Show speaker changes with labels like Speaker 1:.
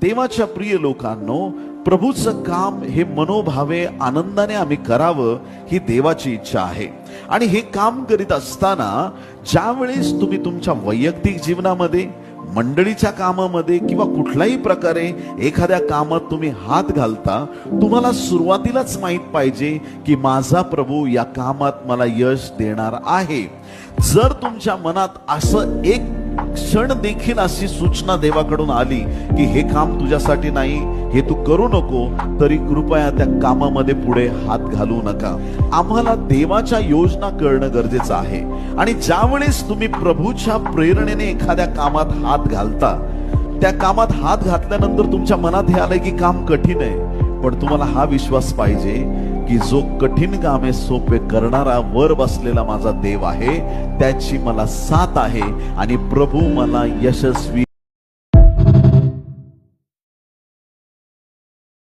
Speaker 1: देवाच्या प्रिय लोकांनो, प्रभूचं काम हे मनोभावे आनंदाने आम्ही करावं ही देवाची इच्छा आहे। आणि हे काम करीत असताना ज्यावेळेस तुम्ही तुमच्या वैयक्तिक जीवनामध्ये, मंडळीच्या कामामध्ये किंवा कुठल्याही प्रकारे एखाद्या कामात तुम्ही हात घालता, तुम्हाला सुरुवातीलाच माहित पाहिजे की माझा प्रभू या कामात मला यश देणार आहे। जर तुमच्या मनात असं एक क्षण देखील अशी सूचना देवाकडून आली की हे काम तुझ्यासाठी नाही, हे तू करू नको, तरी कृपया त्या कामामध्ये पुढे हात घालू नका। आम्हाला देवाच्या योजना कळणं गरजेचं आहे। आणि ज्यावेळेस तुम्ही प्रभूच्या प्रेरणेने एखाद्या कामात हात घालता, त्या कामात हात घातल्यानंतर तुमच्या मनात हे आलंय की काम कठीण आहे, पण तुम्हाला हा विश्वास पाहिजे की जो कठीण कामे सोपे करणारा वर बसलेला माझा देव आहे, त्याची मला साथ आहे आणि प्रभू मला यशस्वी